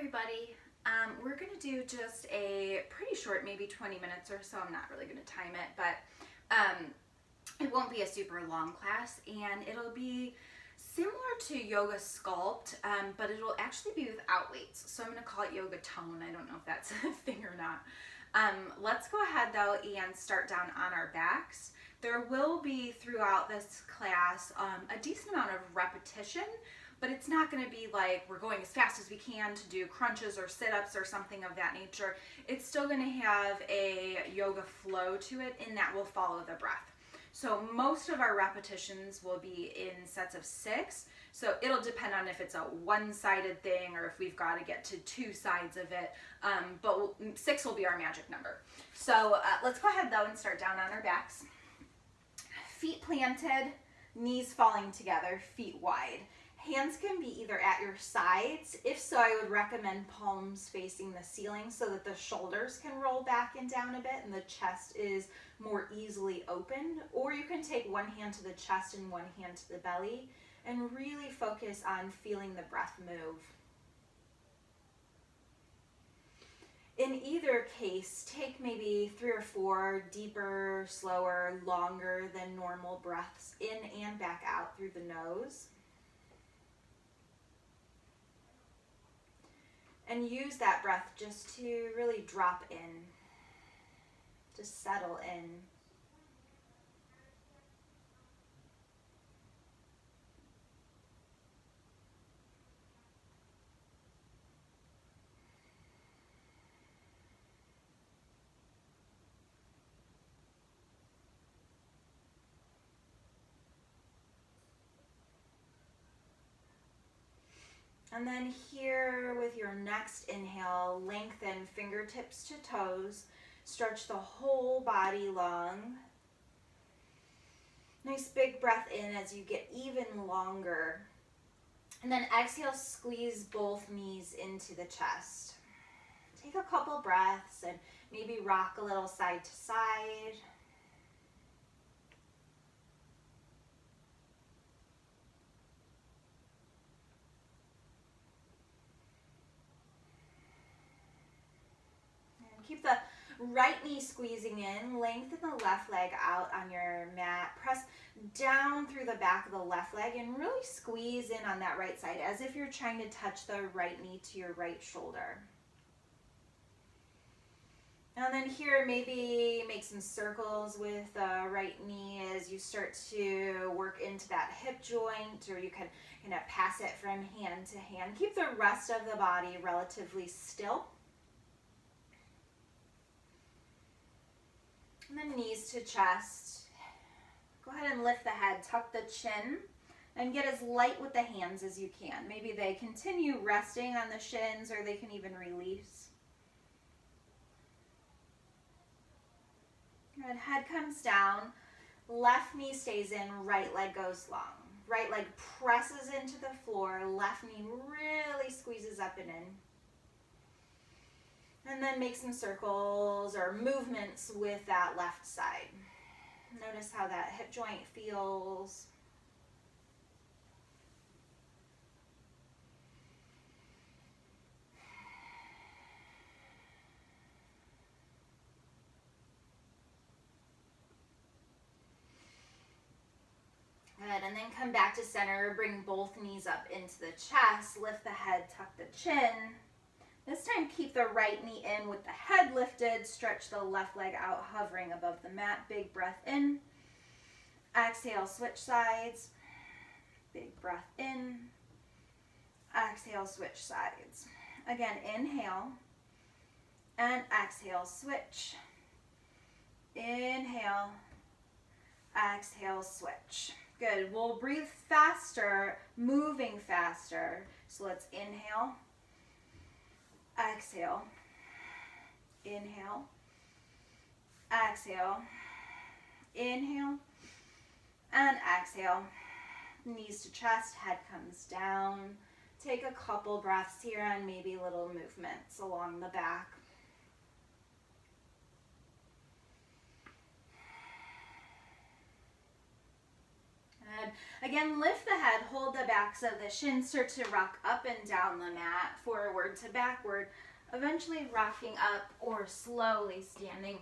everybody. We're going to do just a pretty short, maybe 20 minutes or so. I'm not really going to time it, but it won't be a super long class, and it'll be similar to Yoga Sculpt, but it'll actually be without weights. So I'm going to call it Yoga Tone. I don't know if that's a thing or not. Let's go ahead though and start down on our backs. There will be throughout this class a decent amount of repetition, but it's not going to be like we're going as fast as we can to do crunches or sit-ups or something of that nature. It's still going to have a yoga flow to it, in that we'll follow the breath. So most of our repetitions will be in sets of 6. So it'll depend on if it's a one-sided thing or if we've got to get to 2 sides of it. But 6 will be our magic number. So let's go ahead though and start down on our backs. Feet planted, knees falling together, feet wide. Hands can be either at your sides. If so, I would recommend palms facing the ceiling so that the shoulders can roll back and down a bit and the chest is more easily opened. Or you can take one hand to the chest and one hand to the belly and really focus on feeling the breath move. In either case, take maybe 3 or 4 deeper, slower, longer than normal breaths in and back out through the nose. And use that breath just to really drop in, to settle in. And then here with your next inhale, lengthen fingertips to toes. Stretch the whole body long. Nice big breath in as you get even longer. And then exhale, squeeze both knees into the chest. Take a couple breaths and maybe rock a little side to side. Keep the right knee squeezing in, lengthen the left leg out on your mat, press down through the back of the left leg and really squeeze in on that right side as if you're trying to touch the right knee to your right shoulder. And then here, maybe make some circles with the right knee as you start to work into that hip joint, or you can pass it from hand to hand. Keep the rest of the body relatively still. And then knees to chest. Go ahead and lift the head, tuck the chin, and get as light with the hands as you can. Maybe they continue resting on the shins or they can even release. Good, head comes down, left knee stays in, right leg goes long. Right leg presses into the floor, left knee really squeezes up and in. And then make some circles or movements with that left side. Notice how that hip joint feels. Good, and then come back to center, bring both knees up into the chest, lift the head, tuck the chin. This time, keep the right knee in with the head lifted. Stretch the left leg out, hovering above the mat. Big breath in. Exhale, switch sides. Big breath in. Exhale, switch sides. Again, inhale. And exhale, switch. Inhale. Exhale, switch. Good. We'll breathe faster, moving faster. So let's inhale. Exhale, inhale, exhale, inhale, and exhale. Knees to chest, head comes down. Take a couple breaths here and maybe little movements along the back. Good. Again, lift the head, hold the backs of the shins, start to rock up and down the mat, forward to backward, eventually rocking up or slowly standing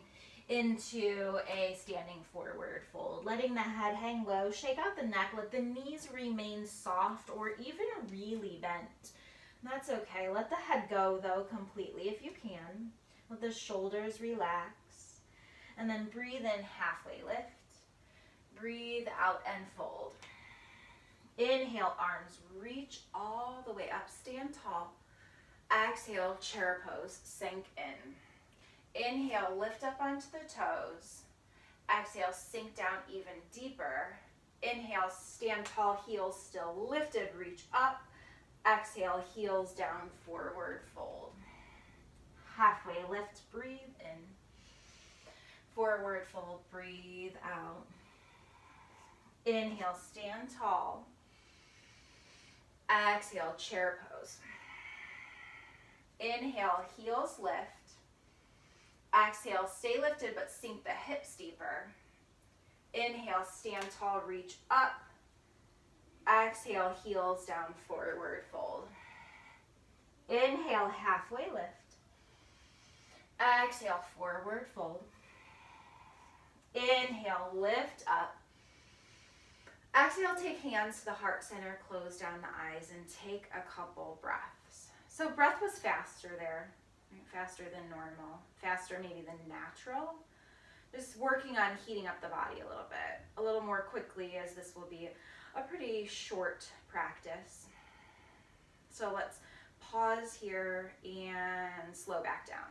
into a standing forward fold. Letting the head hang low, shake out the neck, let the knees remain soft or even really bent. That's okay. Let the head go though completely if you can. Let the shoulders relax. And then breathe in, halfway lift. Breathe out and fold. Inhale, arms reach all the way up, stand tall. Exhale, chair pose, sink in. Inhale, lift up onto the toes. Exhale, sink down even deeper. Inhale, stand tall, heels still lifted, reach up. Exhale, heels down, forward fold. Halfway lift, breathe in. Forward fold, breathe out. Inhale, stand tall. Exhale, chair pose. Inhale, heels lift. Exhale, stay lifted but sink the hips deeper. Inhale, stand tall, reach up. Exhale, heels down, forward fold. Inhale, halfway lift. Exhale, forward fold. Inhale, lift up. Exhale, take hands to the heart center, close down the eyes, and take a couple breaths. So breath was faster there, right? Faster than normal, faster maybe than natural. Just working on heating up the body a little bit, a little more quickly, as this will be a pretty short practice. So let's pause here and slow back down.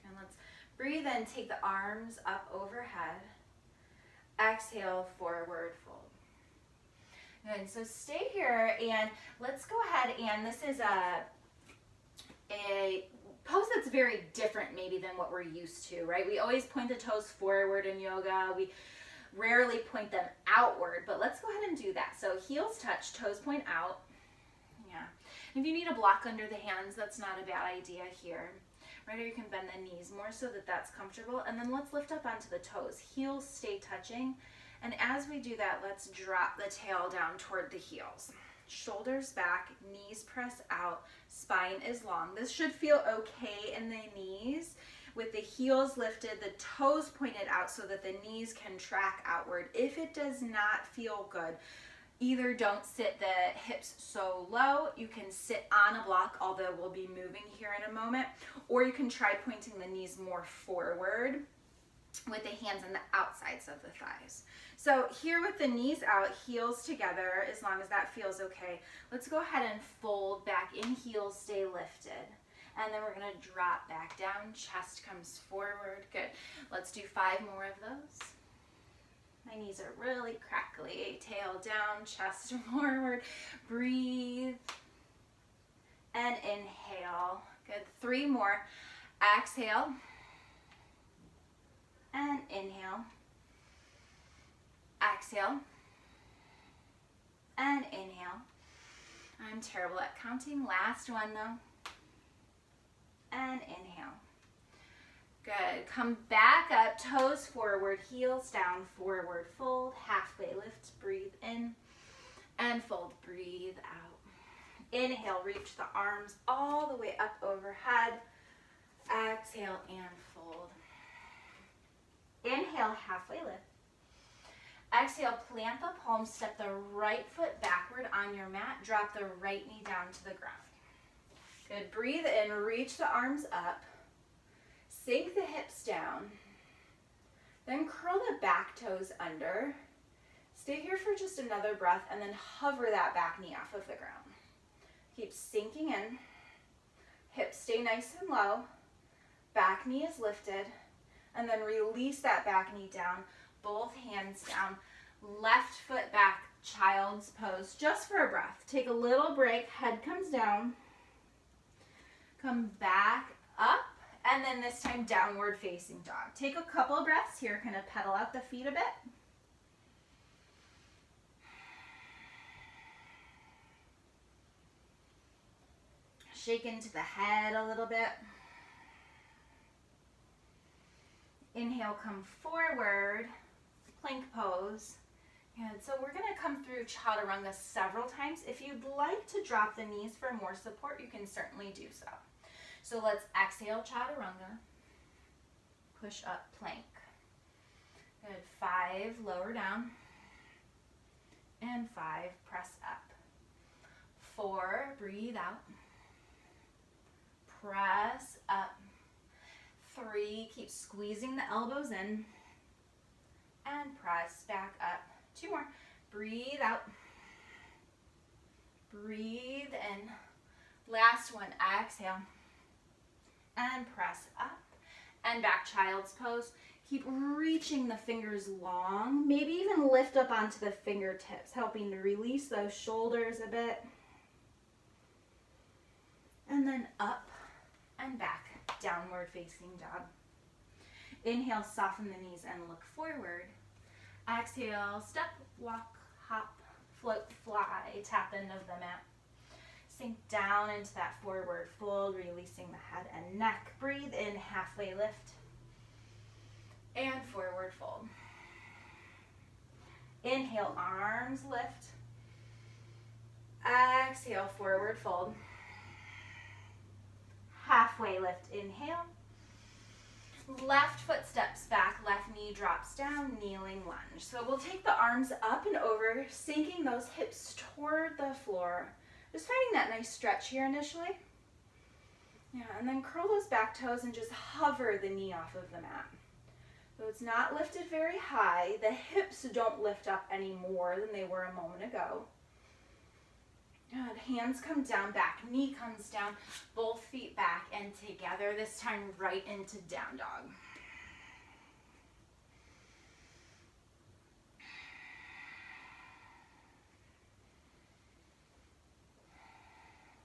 And let's breathe in, take the arms up overhead. Exhale, forward fold. Good, so stay here and let's go ahead, and this is a pose that's very different maybe than what we're used to, right? We always point the toes forward in yoga. We rarely point them outward, but let's go ahead and do that. So heels touch, toes point out. Yeah. If you need a block under the hands, that's not a bad idea here. Right, or you can bend the knees more so that that's comfortable. And then let's lift up onto the toes. Heels stay touching. And as we do that, let's drop the tail down toward the heels. Shoulders back, knees press out, spine is long. This should feel okay in the knees with the heels lifted, the toes pointed out so that the knees can track outward. If it does not feel good, either don't sit the hips so low, you can sit on a block, although we'll be moving here in a moment, or you can try pointing the knees more forward with the hands on the outsides of the thighs. So here with the knees out, heels together, as long as that feels okay, let's go ahead and fold back in, heels stay lifted. And then we're gonna drop back down, chest comes forward. Good, let's do 5 more of those. My knees are really crackly. Tail down, chest forward. Breathe. And inhale. Good. 3 more. Exhale. And inhale. Exhale. And inhale. I'm terrible at counting. Last one though. And inhale. Good. Come back up, toes forward, heels down, forward fold, halfway lift, breathe in, and fold, breathe out. Inhale, reach the arms all the way up overhead. Exhale and fold. Inhale, halfway lift. Exhale, plant the palms, step the right foot backward on your mat, drop the right knee down to the ground. Good. Breathe in, reach the arms up. Sink the hips down, then curl the back toes under. Stay here for just another breath and then hover that back knee off of the ground. Keep sinking in, hips stay nice and low, back knee is lifted, and then release that back knee down, both hands down, left foot back, child's pose, just for a breath. Take a little break, head comes down, come back up, and then this time downward facing dog. Take a couple of breaths here, kind of pedal out the feet a bit. Shake into the head a little bit. Inhale, come forward, plank pose. And so we're gonna come through chaturanga several times. If you'd like to drop the knees for more support, you can certainly do so. So let's exhale, chaturanga. Push up, plank. Good, 5, lower down. And 5, press up. 4, breathe out. Press up. 3, keep squeezing the elbows in. And press back up. 2 more. Breathe out. Breathe in. Last one, exhale. And press up. And back, child's pose. Keep reaching the fingers long. Maybe even lift up onto the fingertips, helping to release those shoulders a bit. And then up and back, downward facing dog. Inhale, soften the knees and look forward. Exhale, step, walk, hop, float, fly, tap into the mat. Sink down into that forward fold, releasing the head and neck. Breathe in, halfway lift. And forward fold. Inhale, arms lift. Exhale, forward fold. Halfway lift, inhale. Left foot steps back, left knee drops down, kneeling lunge. So we'll take the arms up and over, sinking those hips toward the floor. Just finding that nice stretch here initially. Yeah, and then curl those back toes and just hover the knee off of the mat. So it's not lifted very high. The hips don't lift up any more than they were a moment ago. Good. Hands come down, back knee comes down, both feet back and together, this time right into down dog.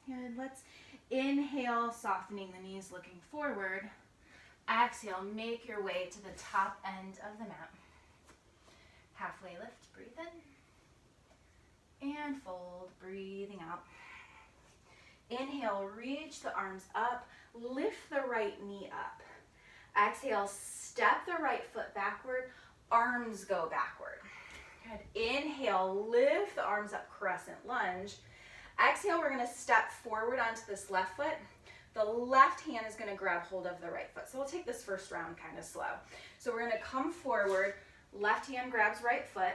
Good. Let's inhale, softening the knees, looking forward. Exhale, make your way to the top end of the mat. Halfway lift, breathe in. And fold, breathing out. Inhale, reach the arms up, lift the right knee up. Exhale, step the right foot backward, arms go backward. Good. Inhale, lift the arms up, crescent lunge. Exhale, we're gonna step forward onto this left foot. The left hand is gonna grab hold of the right foot. So we'll take this first round kind of slow. So we're gonna come forward, left hand grabs right foot,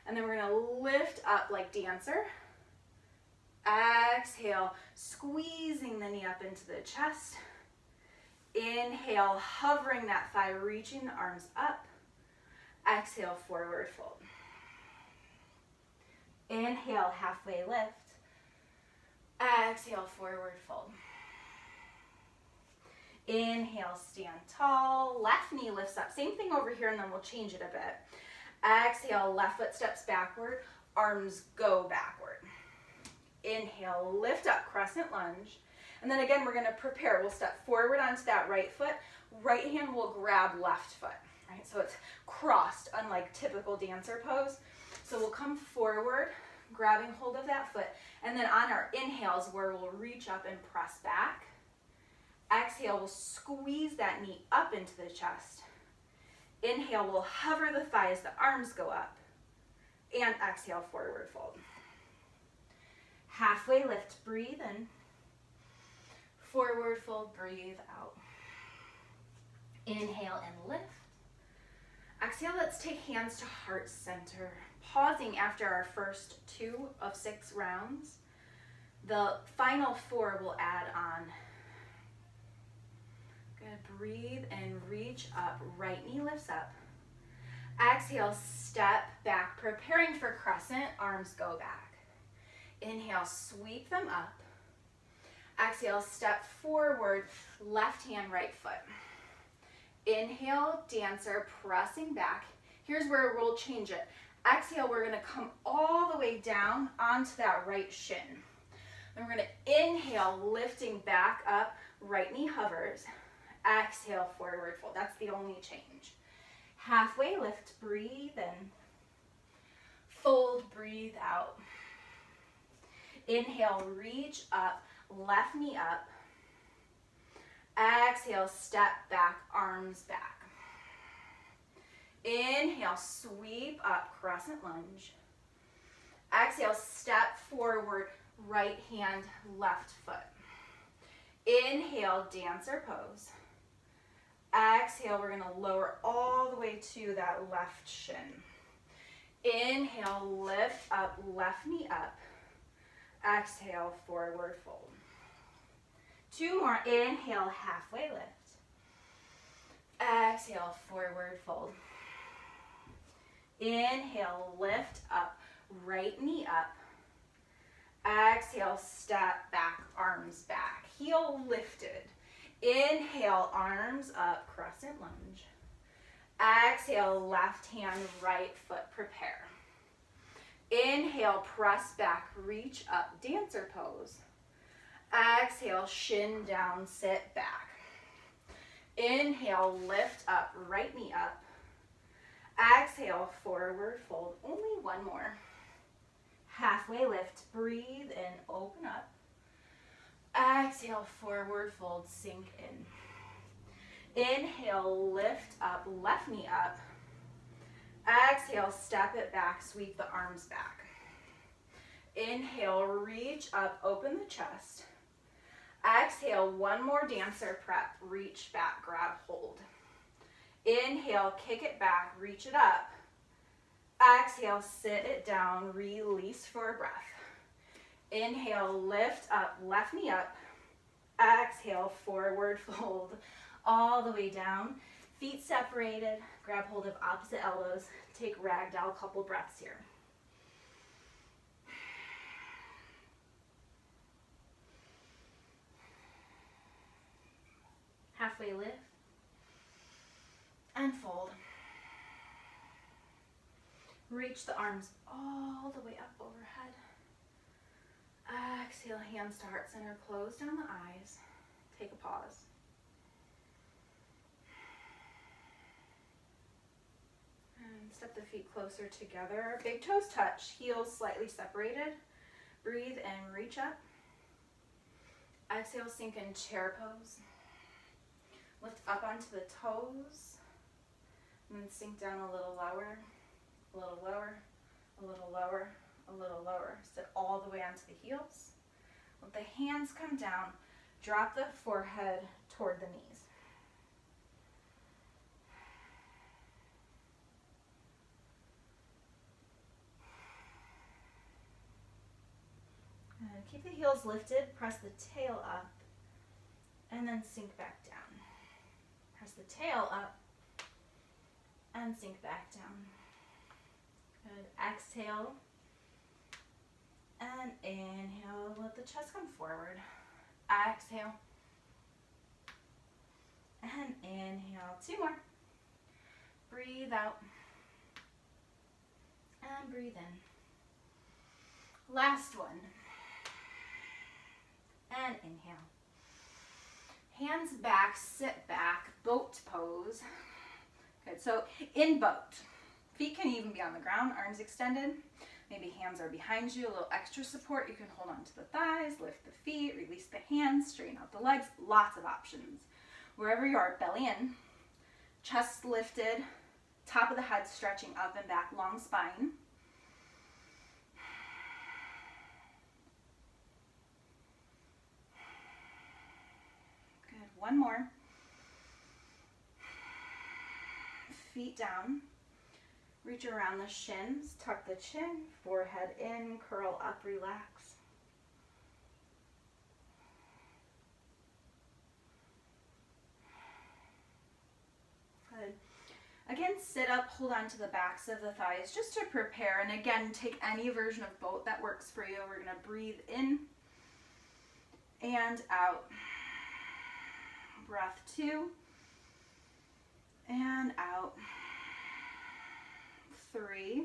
and then we're gonna lift up like dancer. Exhale, squeezing the knee up into the chest. Inhale, hovering that thigh, reaching the arms up. Exhale, forward fold. Inhale, halfway lift. Exhale, forward fold. Inhale, stand tall, left knee lifts up. Same thing over here, and then we'll change it a bit. Exhale, left foot steps backward, arms go backward. Inhale, lift up, crescent lunge. And then again, we're gonna prepare. We'll step forward onto that right foot. Right hand will grab left foot, right? So it's crossed, unlike typical dancer pose. So we'll come forward, grabbing hold of that foot. And then on our inhales, where we'll reach up and press back. Exhale, we'll squeeze that knee up into the chest. Inhale, we'll hover the thighs, the arms go up. And exhale, forward fold. Halfway lift, breathe in. Forward fold, breathe out. Inhale and lift. Exhale, let's take hands to heart center. Pausing after our first 2 of 6 rounds. The final 4 will add on. Good, breathe and reach up, right knee lifts up. Exhale, step back, preparing for crescent, arms go back. Inhale, sweep them up. Exhale, step forward, left hand, right foot. Inhale, dancer, pressing back. Here's where we'll change it. Exhale, we're gonna come all the way down onto that right shin. Then we're gonna inhale, lifting back up, right knee hovers. Exhale, forward fold. That's the only change. Halfway lift, breathe in. Fold, breathe out. Inhale, reach up, left knee up. Exhale, step back, arms back. Inhale, sweep up, crescent lunge. Exhale, step forward, right hand, left foot. Inhale, dancer pose. Exhale, we're gonna lower all the way to that left shin. Inhale, lift up, left knee up. Exhale, forward fold. 2 more, inhale, halfway lift. Exhale, forward fold. Inhale, lift up, right knee up. Exhale, step back, arms back, heel lifted. Inhale, arms up, crescent lunge. Exhale, left hand, right foot, prepare. Inhale, press back, reach up, dancer pose. Exhale, shin down, sit back. Inhale, lift up, right knee up. Exhale, forward fold, only 1 more. Halfway lift, breathe in, open up. Exhale, forward fold, sink in. Inhale, lift up, left knee up. Exhale, step it back, sweep the arms back. Inhale, reach up, open the chest. Exhale, 1 more dancer prep, reach back, grab, hold. Inhale, kick it back, reach it up. Exhale, sit it down, release for a breath. Inhale, lift up, left knee up. Exhale, forward fold, all the way down. Feet separated, grab hold of opposite elbows. Take ragdoll, couple breaths here. Halfway lift and fold. Reach the arms all the way up overhead. Exhale, hands to heart center, close down the eyes. Take a pause. And step the feet closer together. Big toes touch, heels slightly separated. Breathe and reach up. Exhale, sink in chair pose. Lift up onto the toes. And then sink down a little lower, a little lower, a little lower, a little lower. Sit all the way onto the heels. Let the hands come down. Drop the forehead toward the knees. And keep the heels lifted. Press the tail up. And then sink back down. Press the tail up. And sink back down. Good. Exhale. And inhale. Let the chest come forward. Exhale. And inhale. 2 more. Breathe out. And breathe in. Last one. And inhale. Hands back, sit back, boat pose. Good, so in boat. Feet can even be on the ground, arms extended. Maybe hands are behind you, a little extra support. You can hold on to the thighs, lift the feet, release the hands, straighten out the legs. Lots of options. Wherever you are, belly in, chest lifted, top of the head stretching up and back, long spine. Good, 1 more. Feet down. Reach around the shins, tuck the chin, forehead in, curl up, relax. Good. Again, sit up, hold on to the backs of the thighs just to prepare. And again, take any version of boat that works for you. We're going to breathe in and out. Breath 2 and out. 3.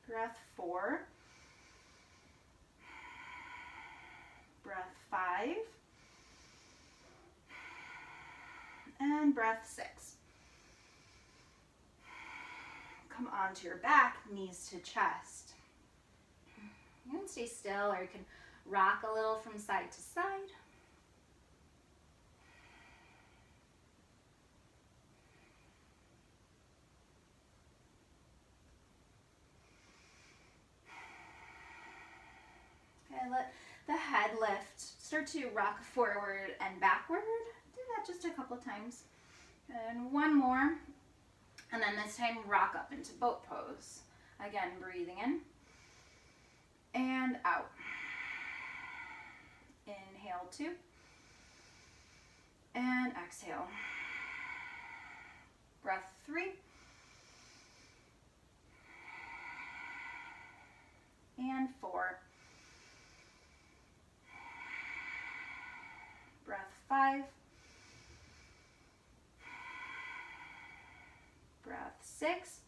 Breath 4. Breath 5. And breath 6. Come onto your back, knees to chest. You can stay still or you can rock a little from side to side. deadlift. Start to rock forward and backward. Do that just a couple times. And one more. And then this time rock up into boat pose. Again, breathing in and out. Inhale 2. And exhale. Breath 3. And 4. Breath 5. Breath 6.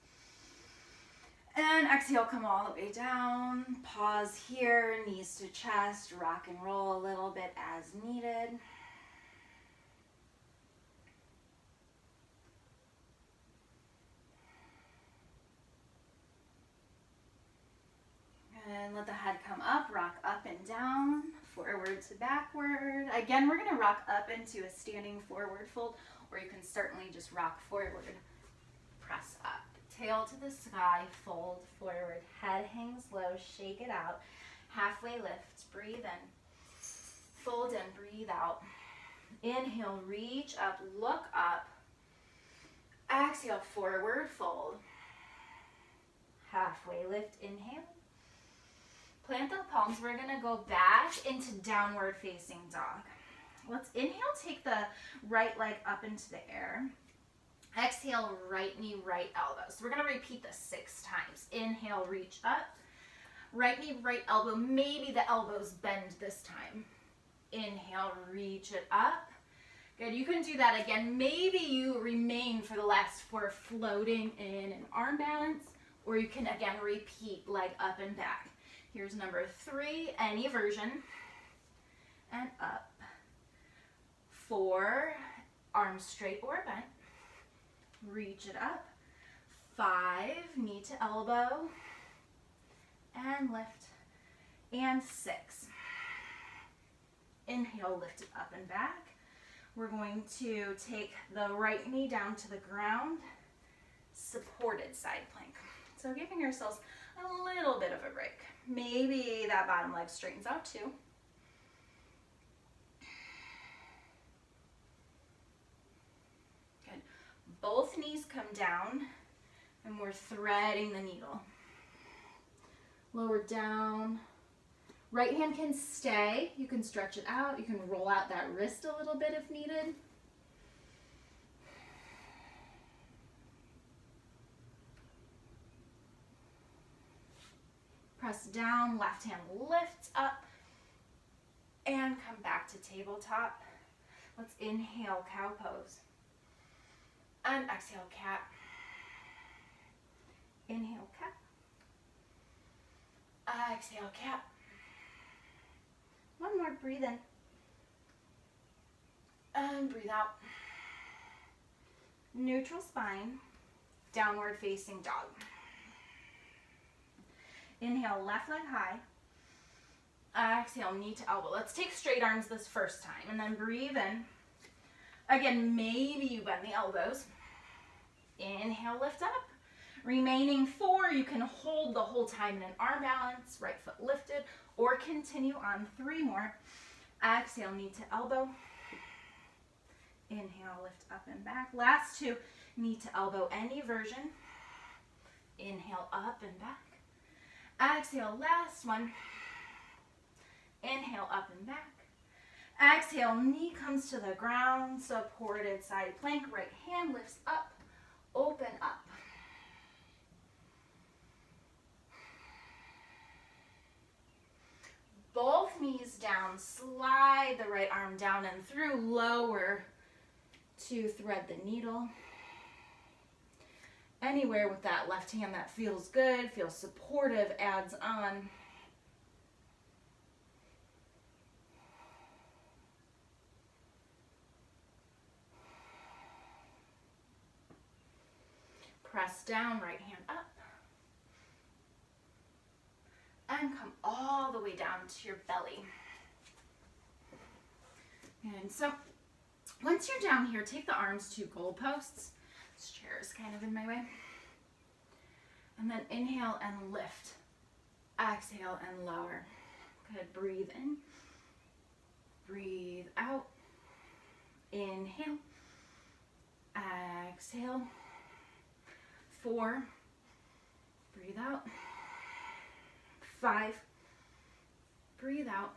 And exhale, come all the way down. Pause here, knees to chest, rock and roll a little bit as needed. And let the head come up, rock up and down, forward to backward. Again, we're going to rock up into a standing forward fold, or you can certainly just rock forward, press up. Tail to the sky, fold forward, head hangs low, shake it out. Halfway lift, breathe in, fold in, breathe out. Inhale, reach up, look up. Exhale, forward fold. Halfway lift, inhale. Plant the palms. We're going to go back into downward facing dog. Let's inhale, take the right leg up into the air. Exhale, right knee, right elbow. So we're going to repeat this 6 times. Inhale, reach up. Right knee, right elbow. Maybe the elbows bend this time. Inhale, reach it up. Good. You can do that again. Maybe you remain for the last 4 floating in an arm balance, or you can again repeat leg up and back. Here's number 3, any version. And up. 4, arms straight or bent. Reach it up. 5, knee to elbow. And lift. And 6. Inhale, lift it up and back. We're going to take the right knee down to the ground. Supported side plank. So giving yourselves a little bit of a break. Maybe that bottom leg straightens out too. Good. Both knees come down and we're threading the needle. Lower down. Right hand can stay. You can stretch it out. You can roll out that wrist a little bit if needed. Press down, left hand lifts up, and come back to tabletop. Let's inhale, cow pose. And exhale, cat. Inhale, cat. Exhale, cat. One more, breathe in. And breathe out. Neutral spine, downward facing dog. Inhale, left leg high. Exhale, knee to elbow. Let's take straight arms this first time and then breathe in. Again, maybe you bend the elbows. Inhale, lift up. Remaining 4, you can hold the whole time in an arm balance, right foot lifted, or continue on 3 more. Exhale, knee to elbow. Inhale, lift up and back. Last 2, knee to elbow, any version. Inhale, up and back. Exhale, last one. Inhale, up and back. Exhale, knee comes to the ground, supported side plank. Right hand lifts up, open up. Both knees down, slide the right arm down and through, lower to thread the needle. Anywhere with that left hand that feels good, feels supportive, adds on. Press down, right hand up. And come all the way down to your belly. And so, once you're down here, take the arms to goalposts. This chair is kind of in my way. And then inhale and lift. Exhale and lower. Good, breathe in. Breathe out. Inhale. Exhale. 4. Breathe out. 5. Breathe out.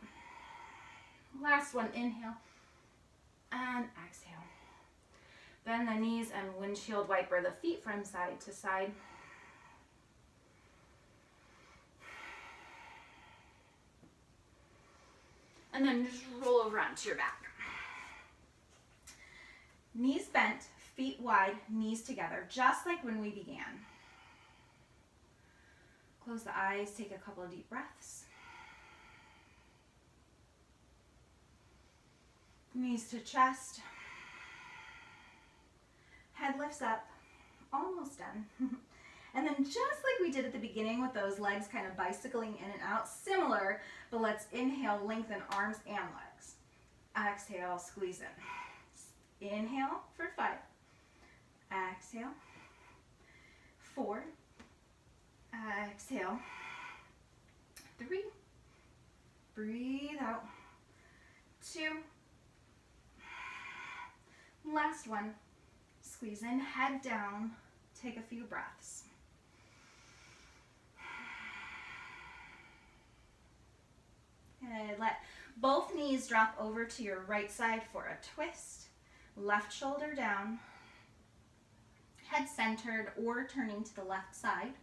Last one, inhale and exhale. Bend the knees and windshield wiper the feet from side to side. And then just roll over onto your back. Knees bent, feet wide, knees together, just like when we began. Close the eyes, take a couple of deep breaths. Knees to chest. Head lifts up. Almost done. And then just like we did at the beginning with those legs kind of bicycling in and out, similar, but let's inhale, lengthen arms and legs. Exhale, squeeze in. Inhale for 5. Exhale. 4. Exhale. 3. Breathe out. 2. Last one. Squeeze in, head down. Take a few breaths. Good. Let both knees drop over to your right side for a twist. Left shoulder down. Head centered or turning to the left side.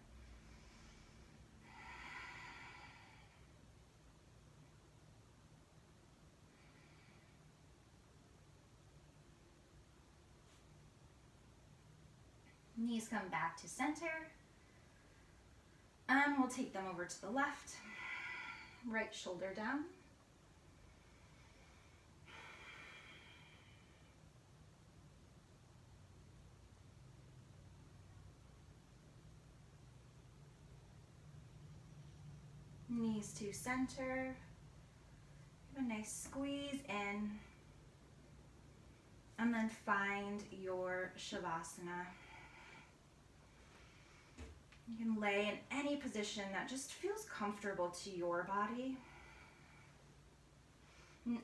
Knees come back to center. And we'll take them over to the left. Right shoulder down. Knees to center. Give a nice squeeze in. And then find your Shavasana. You can lay in any position that just feels comfortable to your body.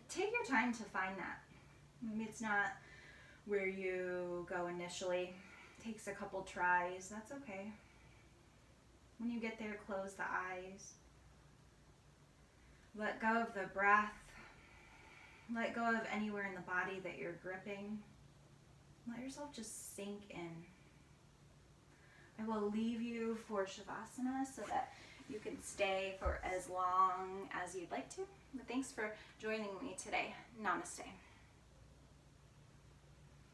Take your time to find that. Maybe it's not where you go initially. Takes a couple tries, that's okay. When you get there, close the eyes. Let go of the breath. Let go of anywhere in the body that you're gripping. Let yourself just sink in. I will leave you for Shavasana so that you can stay for as long as you'd like to. But thanks for joining me today. Namaste.